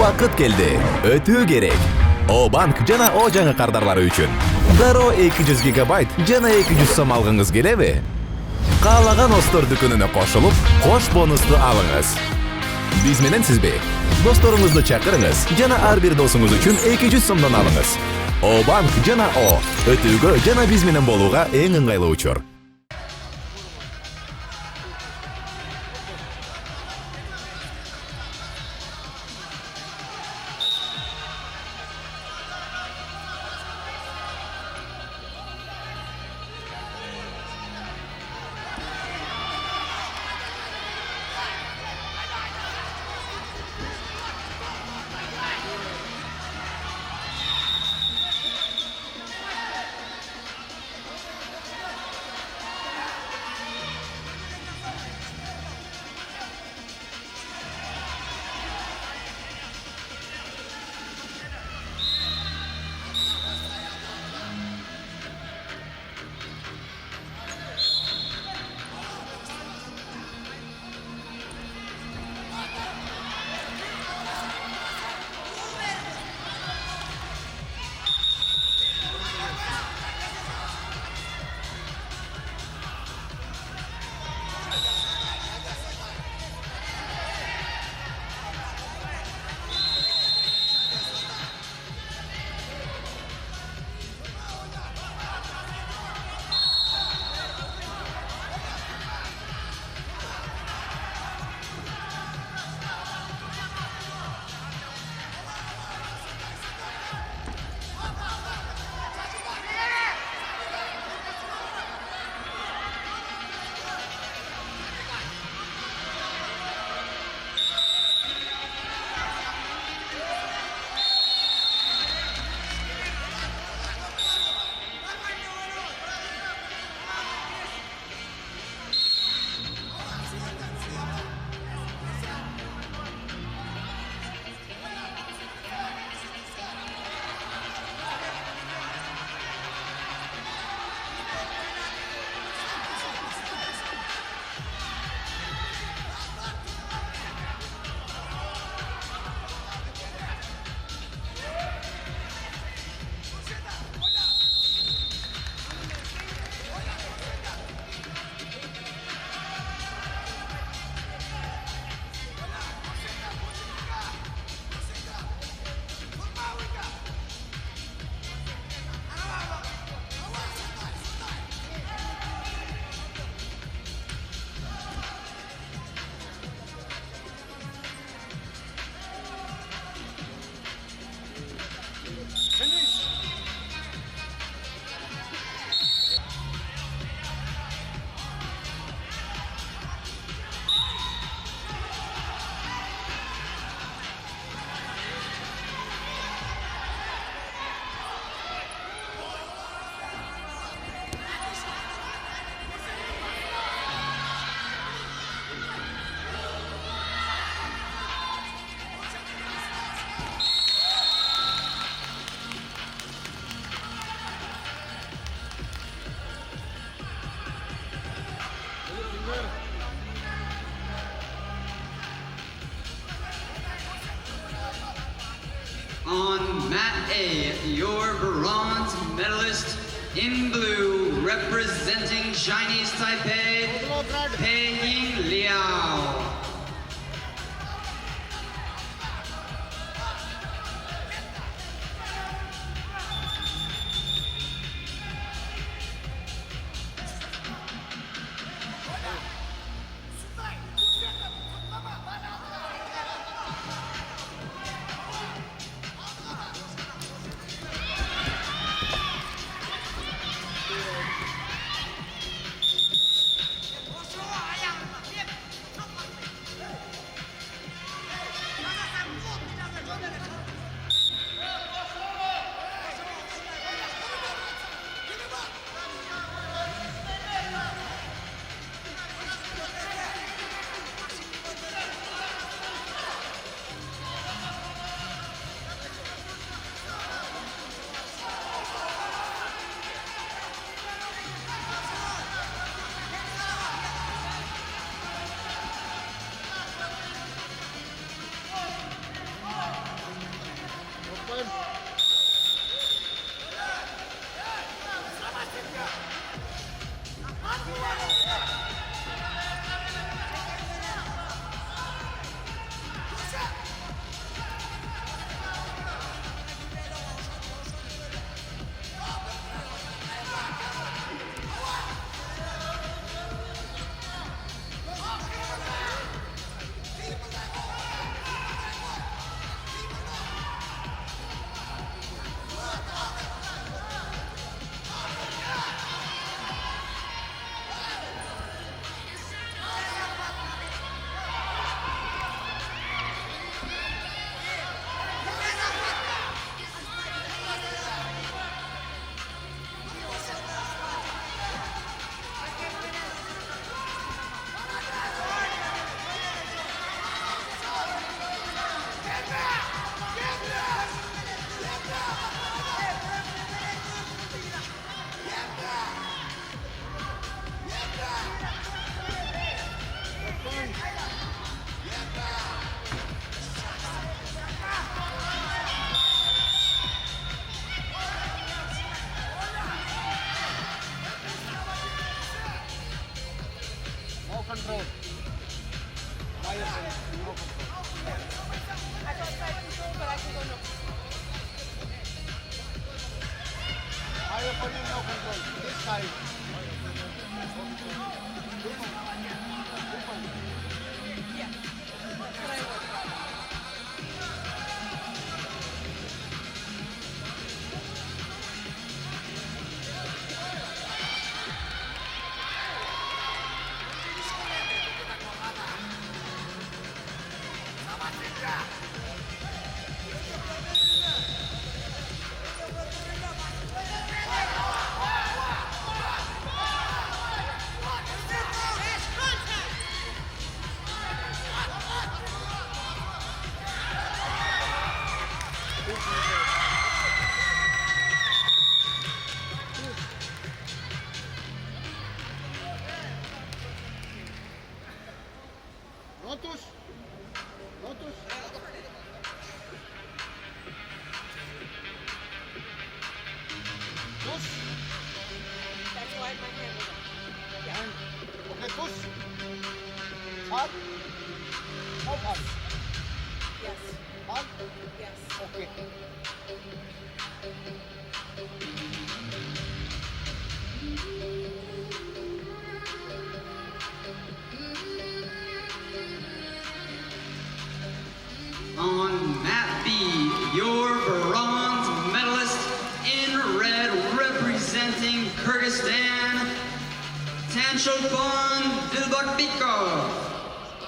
Vaqt keldi. Ötүү керек. O bank jana o жаңы кардарlары үчүн. Дароо 200 гигабайт жана 200 сом алгыңыз келеби? Каалаган Остор дүкөнүнө кошулуп, кош бонусту алыңыз. Биз менен сизби? Досторуңузду чакырыңыз жана ар бир досуңуз үчүн 200 сомдон алыңыз. O bank жана O өтүүгө жана биз менен болууга эң ыңгайлуу учур. On mat A, your bronze medalist in blue, representing Chinese Taipei, Peiying Liao. Higher for you, no control. I got side control, but I can go no. Higher for you, no control. This side. Yeah. That's what I want. Lotus. Lotus. Push. That's why my hand was up. And okay, push. Hard. Not hard. Yes. Hard. Yes. Okay. On mat B, your bronze medalist in red representing Kyrgyzstan, Tanchopon Dilbakbekov.